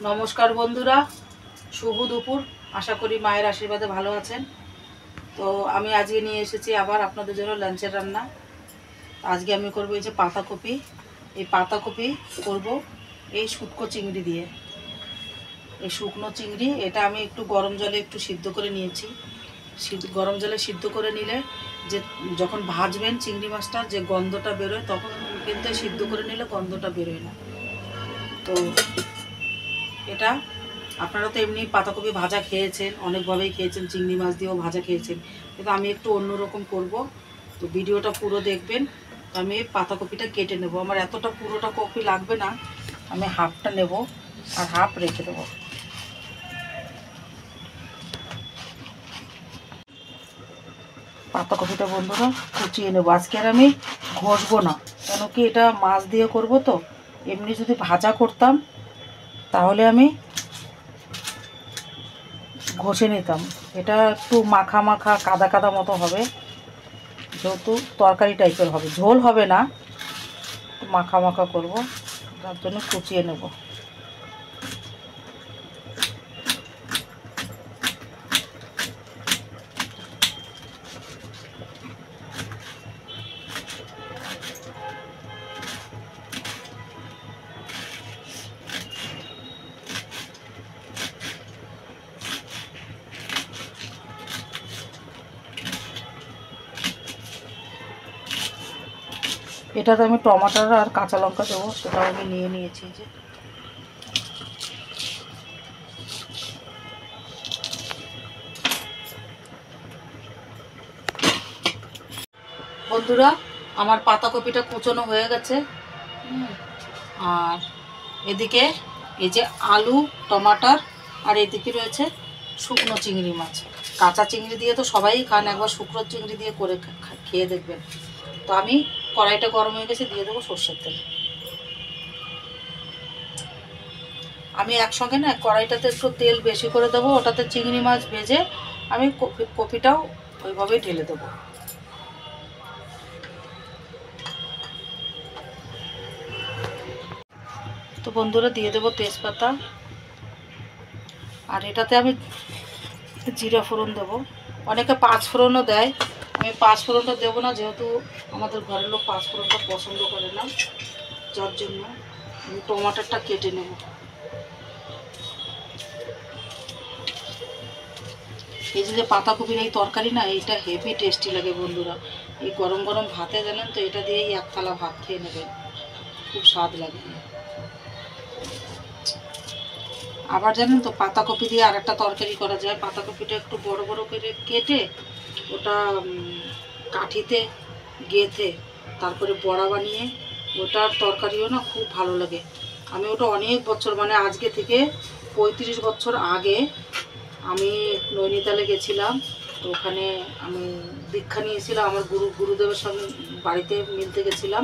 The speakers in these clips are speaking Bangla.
নমস্কার বন্ধুরা, শুভ দুপুর। আশা করি মায়ের আশীর্বাদে ভালো আছেন। তো আমি আজকে নিয়ে এসেছি আবার আপনাদের জন্য লাঞ্চের রান্না। আজকে আমি করব এই যে পাতাকপি। এই পাতাকপি করব এই শুটকো চিংড়ি দিয়ে। এই শুকনো চিংড়ি এটা আমি একটু গরম জলে একটু সিদ্ধ করে নিয়েছি। গরম জলে সিদ্ধ করে নিলে যে যখন ভাজবেন চিংড়ি মাছটা যে গন্ধটা বেরোয়, তখন কিন্তু সিদ্ধ করে নিলে গন্ধটা বেরোয় না। তো এটা আপনারা তো এমনি পাতাকপি ভাজা খেয়েছেন, অনেকভাবেই খেয়েছেন, চিংড়ি মাছ দিয়েও ভাজা খেয়েছেন, কিন্তু আমি একটু অন্যরকম করব। তো ভিডিওটা পুরো দেখবেন। আমি পাতাকপিটা কেটে নেব। আমার এতটা পুরোটা কপি লাগবে না, আমি হাফটা নেব আর হাফ রেখে দেবো। পাতাকপিটা বন্ধুরা কুচিয়ে নেব। আজকে আর আমি ঘষবো না, কেন কি এটা মাছ দিয়ে করব। তো এমনি যদি ভাজা করতাম তাহলে আমি ঘষে নিতাম। এটা একটু মাখা মাখা কাদা কাদা মতো হবে, যেহেতু তরকারি টাইপের হবে, ঝোল হবে না, মাখা মাখা করব, তার জন্য কুচিয়ে নেব। এটাতে আমি টমাটার আর কাঁচা লঙ্কা দেবো, সেটাও আমি নিয়ে নিয়েছি। যে বন্ধুরা, আমার পাতাকপিটা কুচোনো হয়ে গেছে। আর এদিকে এই যে আলু, টমাটার, আর এদিকে রয়েছে শুকনো চিংড়ি মাছ। কাঁচা চিংড়ি দিয়ে তো সবাই খান, একবার শুকনো চিংড়ি দিয়ে করে খেয়ে দেখবেন। তো আমি কড়াইটা গরম হয়ে গেছে, দিয়ে দেবো সর্ষের তেল। আমি একসঙ্গে না কড়াইটাতে একটু তেল বেশি করে দেবো, ওটাতে চিংড়ি মাছ ভেজে আমি কপিটাও ওইভাবেই ঢেলে দেবো। তো বন্ধুরা, দিয়ে দেবো তেজপাতা, আর এটাতে আমি জিরা ফোড়ন দেবো। অনেকে পাঁচ ফোড়নও দেয়, আমি পাঁচ ফোড়নটা দেবো না, যেহেতু আমাদের ঘরের লোক পাঁচ ফোড়নটা পছন্দ করে না, যার জন্য আমি টমাটারটা কেটে নেব। এই যে পাতাকপির এই তরকারি না, এইটা হেভি টেস্টি লাগে বন্ধুরা। এই গরম গরম ভাতে জানেন তো, এটা দিয়েই এক থালা ভাত খেয়ে নেবেন, খুব স্বাদ লাগে। আবার জানেন তো, পাতাকপি দিয়ে আর একটা তরকারি করা যায়। পাতাকপিটা একটু বড় বড় করে কেটে ওটা কাঠিতে গেঁথে তারপরে বড়া বানিয়ে ওটার তরকারিও না খুব ভালো লাগে। আমি ওটা অনেক বছর, মানে আজকে থেকে 35 বছর আগে আমি নৈনিতালে গেছিলাম। তো ওখানে আমি দীক্ষা নিয়েছিলাম, আমার গুরুদেবের সঙ্গে বাড়িতে মিলতে গেছিলাম।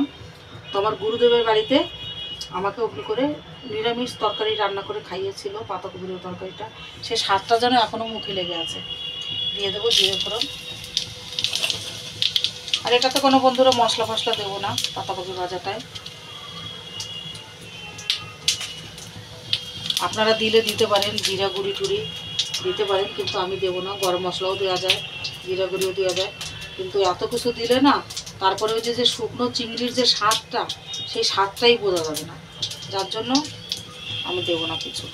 তো আমার গুরুদেবের বাড়িতে আমাকে অমনি করে নিরামিষ তরকারি রান্না করে খাইয়েছিল, পাতাকপির তরকারিটা। সে স্বাদটা যেন এখনও মুখে লেগে আছে। দিয়ে দেবো জিরে ফোড়ন। আর এটাতে কোনো বন্ধুরা মশলা ফসলা দেবো না পাতাকপি ভাজাটায়। আপনারা দিলে দিতে পারেন, জিরা গুঁড়ি টুড়ি দিতে পারেন, কিন্তু আমি দেবো না। গরম মশলাও দেওয়া যায়, জিরা গুঁড়িও দেওয়া যায়, কিন্তু এত কিছু দিলে না তারপরে ওই যে শুকনো চিংড়ির যে স্বাদটা, সেই স্বাদটাই বোঝা যাবে না, যার জন্য আমি দেবো না কিছু।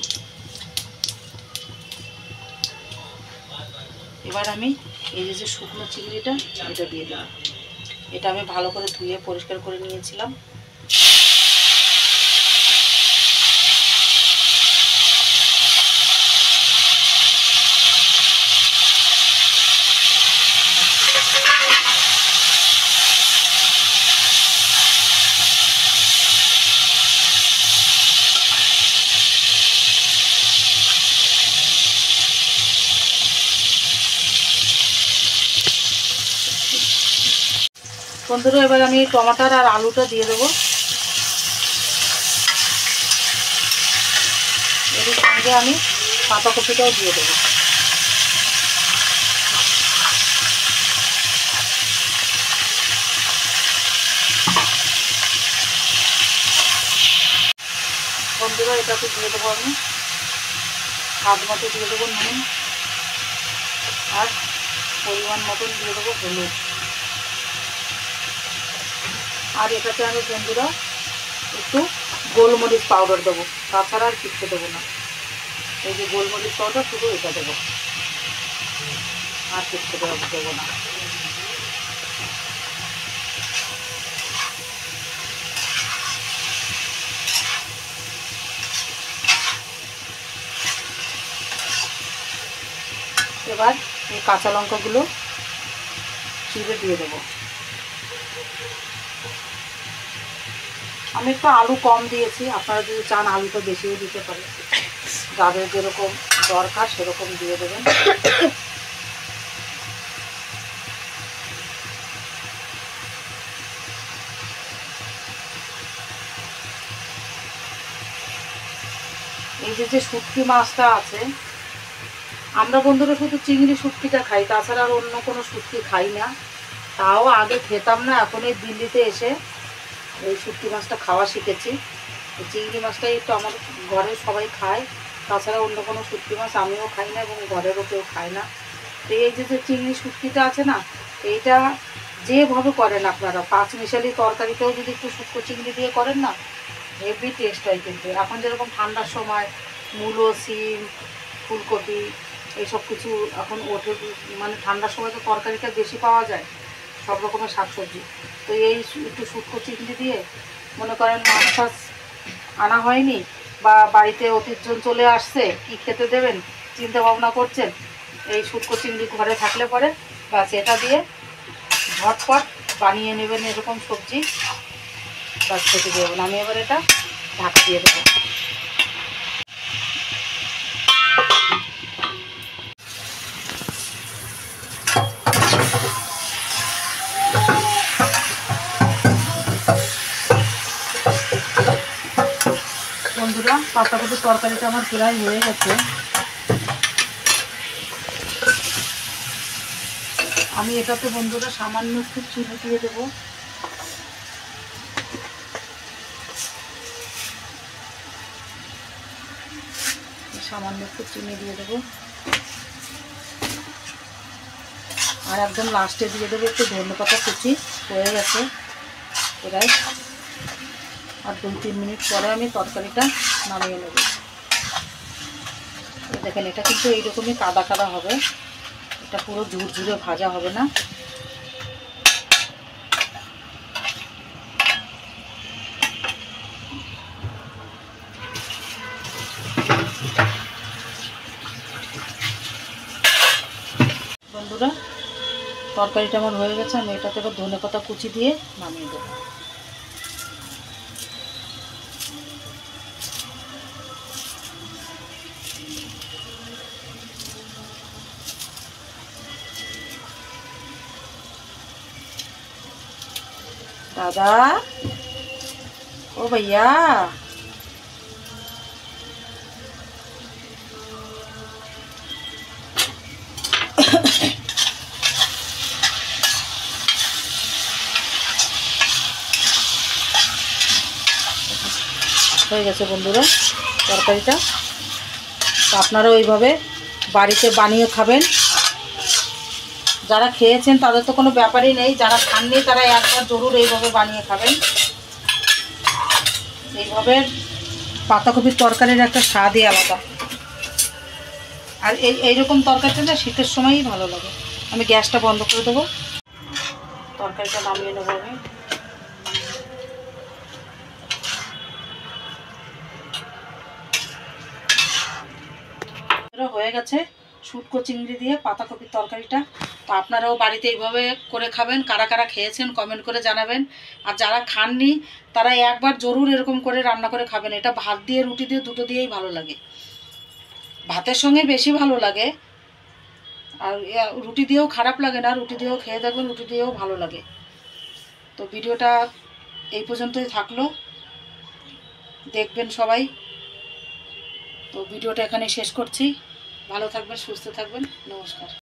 এবার আমি এই যে শুকনো চিংড়িটা এটা দিয়ে দেবো। এটা আমি ভালো করে ধুয়ে পরিষ্কার করে নিয়েছিলাম। বন্ধুরা, এবার আমি টমাটার আর আলুটা দিয়ে দেবো। এর সঙ্গে আমি পাতাকপিটাও দিয়ে দেবো। বন্ধুরা, এটাকে দিয়ে দেবো আমি। স্বাদ মতো দিয়ে দেবো নুন, আর পরিমাণ মতন দিয়ে দেবো হলুদ। আর এটাতে আমি বন্ধুরা একটু গোলমরিচ পাউডার দেবো, তাছাড়া আর কিচ্ছু দেবো না। এই যে গোলমরিচ পাউডার শুধু এটা দেবো, আর কিচ্ছু দেবো না। এবার এই কাঁচা লঙ্কাগুলো চিড়ে দিয়ে দেবো। আমি একটু আলু কম দিয়েছি, আপনারা যদি চান আলুটা বেশিও দিতে পারেন, যাদের যেরকম দরকার সেরকম দিয়ে দেবেন। এই যে শুটকি মাছটা আছে, আমরা বন্ধুরা শুধু চিংড়ি শুটকিটা খাই, তাছাড়া আর অন্য কোনো শুটকি খাই না। তাও আগে খেতাম না, এখন এই দিল্লিতে এসে এই শুটকি মাছটা খাওয়া শিখেছি। চিংড়ি মাছটাই একটু আমার ঘরে সবাই খায়, তাছাড়া অন্য কোনো শুটকি মাছ আমিও খাই না এবং ঘরেরও কেউ খায় না। তো এই যে চিংড়ি শুটকিটা আছে না, এইটা যেভাবে করেন আপনারা, পাঁচমিশালি তরকারিতেও যদি একটু শুটকো চিংড়ি দিয়ে করেন না, হেভি টেস্ট হয়। কিন্তু এখন যেরকম ঠান্ডার সময় মূলো, সিম, ফুলকপি এইসব কিছু এখন ওঠে, মানে ঠান্ডার সময় তো তরকারিটা বেশি পাওয়া যায়, সব রকমের শাকসবজি। তো এই একটু শুটকো চিংড়ি দিয়ে, মনে করেন মাছ টাছ আনা হয়নি বা বাড়িতে অতিথিজন চলে আসছে, কি খেতে দেবেন চিন্তা ভাবনা করছেন, এই শুটকো চিংড়ি ঘরে থাকলে পরে ব্যাস এটা দিয়ে ঝটপট বানিয়ে নেবেন এরকম সবজি, ব্যাস খেতে দেবেন। আমি এবার এটা ঢাকা দিয়ে দেবো। বন্ধুরা পাতাকপির তরকারিটা আমার প্রায় হয়ে গেছে। আমি এটাতে বন্ধুরা সামান্য একটু চিনি দিয়ে দেবো। সামান্য একটু চিনি দিয়ে দেবো, আর একদম লাস্টে দিয়ে দেবো একটু ধনেপাতা কুচি। হয়ে গেছে প্রায়, আর 2-3 মিনিট পরে আমি তরকারিটা নামিয়ে নেব। দেখেন এটা কিন্তু এইরকমই কাদা কাদা হবে, এটা পুরো ঝুরঝুরে ভাজা হবে না। বন্ধুরা তরকারিটা আমার হয়ে গেছে, আমি এটাতে এবার ধনেপাতা কুচি দিয়ে নামিয়ে দেবো। दादा ओ भैया, হয়ে গেছে বন্ধুরা তরকারিটা। তো আপনারা ওইভাবে বাড়িতে বানিয়ে খাবেন। যারা খেয়েছেন তাদের তো কোনো ব্যাপারই নেই, যারা খাননি তারা একবার জরুর এইভাবে বানিয়ে খাবেন। এইভাবে পাতাকপির তরকারির একটা স্বাদই আলাদা। আর এইরকম তরকারিটা না শীতের সময়ই ভালো লাগে। আমি গ্যাসটা বন্ধ করে দেবো, তরকারিটা নামিয়ে নেবো আমি। হয়ে গেছে শুটকো চিংড়ি দিয়ে পাতাকপির তরকারিটা। তো আপনারাও বাড়িতে এইভাবে করে খাবেন। কারা কারা খেয়েছেন কমেন্ট করে জানাবেন, আর যারা খাননি তারা একবার জরুর এরকম করে রান্না করে খাবেন। এটা ভাত দিয়ে রুটি দিয়ে দুটো দিয়েই ভালো লাগে, ভাতের সঙ্গে বেশি ভালো লাগে, আর রুটি দিয়েও খারাপ লাগে না, রুটি দিয়েও খেয়ে দেখবেন, রুটি দিয়েও ভালো লাগে। তো ভিডিওটা এই পর্যন্তই থাকলো, দেখবেন সবাই। তো ভিডিওটা এখানে শেষ করছি। ভালো থাকবেন, সুস্থ থাকবেন, নমস্কার।